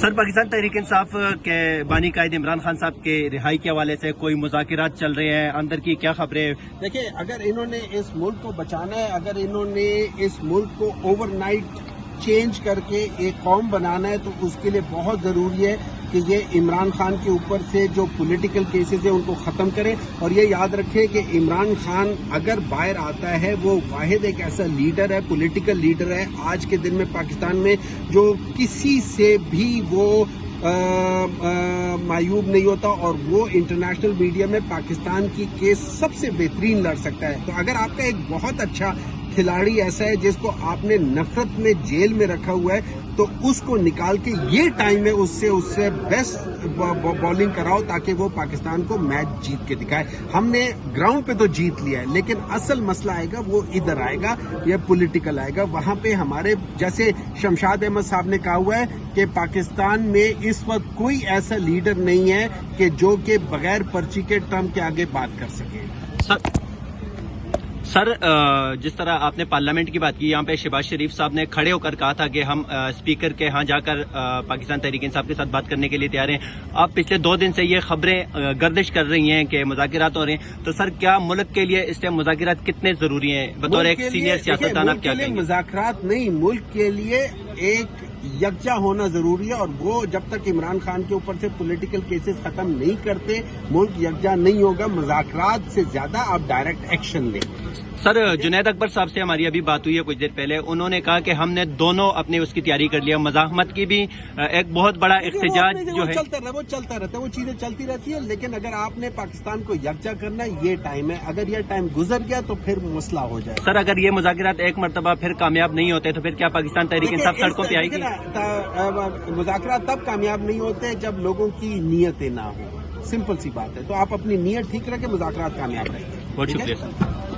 سر پاکستان تحریک انصاف کے بانی قائد عمران خان صاحب کے رہائی کے حوالے سے کوئی مذاکرات چل رہے ہیں، اندر کی کیا خبریں؟ دیکھیں، اگر انہوں نے اس ملک کو بچانا ہے، اگر انہوں نے اس ملک کو اوور نائٹ چینج کر کے ایک قوم بنانا ہے، تو اس کے لیے بہت ضروری ہے کہ یہ عمران خان کے اوپر سے جو پولیٹیکل کیسز ہیں ان کو ختم کرے. اور یہ یاد رکھے کہ عمران خان اگر باہر آتا ہے، وہ واحد ایک ایسا لیڈر ہے، پولیٹیکل لیڈر ہے آج کے دن میں پاکستان میں، جو کسی سے بھی وہ معیوب نہیں ہوتا، اور وہ انٹرنیشنل میڈیا میں پاکستان کی کیس سب سے بہترین لڑ سکتا ہے. تو اگر آپ کا ایک بہت اچھا کھلاڑی ایسا ہے جس کو آپ نے نفرت میں جیل میں رکھا ہوا ہے، تو اس کو نکال کے یہ ٹائم ہے اس سے بیسٹ بالنگ کراؤ تاکہ وہ پاکستان کو میچ جیت کے دکھائے. ہم نے گراؤنڈ پہ تو جیت لیا ہے، لیکن اصل مسئلہ آئے گا وہ ادھر آئے گا، یہ پولیٹیکل آئے گا. وہاں پہ ہمارے جیسے شمشاد احمد صاحب نے کہا ہوا ہے کہ پاکستان میں اس وقت کوئی ایسا لیڈر نہیں ہے کہ جو کہ بغیر پرچی کے ٹرمپ کے آگے بات کر سکے. سر جس طرح آپ نے پارلیمنٹ کی بات کی، یہاں پہ شہباز شریف صاحب نے کھڑے ہو کر کہا تھا کہ ہم اسپیکر کے ہاں جا کر پاکستان تحریک انصاف کے ساتھ بات کرنے کے لیے تیار ہیں. آپ پچھلے 2 دن سے یہ خبریں گردش کر رہی ہیں کہ مذاکرات ہو رہے ہیں، تو سر کیا ملک کے لیے اس ٹائم مذاکرات کتنے ضروری ہیں بطور ایک سینئر سیاستدان؟ آپ کیا کہیں گے؟ مذاکرات نہیں، ملک کے لیے ایک یکجا ہونا ضروری ہے، اور وہ جب تک عمران خان کے اوپر سے پولیٹیکل کیسز ختم نہیں کرتے، ملک یکجا نہیں ہوگا. مذاکرات سے زیادہ آپ ڈائریکٹ ایکشن لیں. سر جنید اکبر صاحب سے ہماری ابھی بات ہوئی ہے کچھ دیر پہلے، انہوں نے کہا کہ ہم نے دونوں اپنے اس کی تیاری کر لیا. مزاحمت کی بھی ایک بہت بڑا احتجاج جو ہے وہ چلتا رہتا ہے، وہ چیزیں چلتی رہتی ہیں، لیکن اگر آپ نے پاکستان کو یکجا کرنا ہے، یہ ٹائم ہے. اگر یہ ٹائم گزر گیا تو پھر مسئلہ ہو جائے. سر اگر یہ مذاکرات ایک مرتبہ پھر کامیاب نہیں ہوتے تو پھر کیا پاکستان تحریک انصاف سڑکوں پہ آئے گی؟ مذاکرات تب کامیاب نہیں ہوتے جب لوگوں کی نیتیں نہ ہوں. سمپل سی بات ہے. تو آپ اپنی نیت ٹھیک رکھیں، مذاکرات کامیاب رہیں گے. بہت شکریہ سر.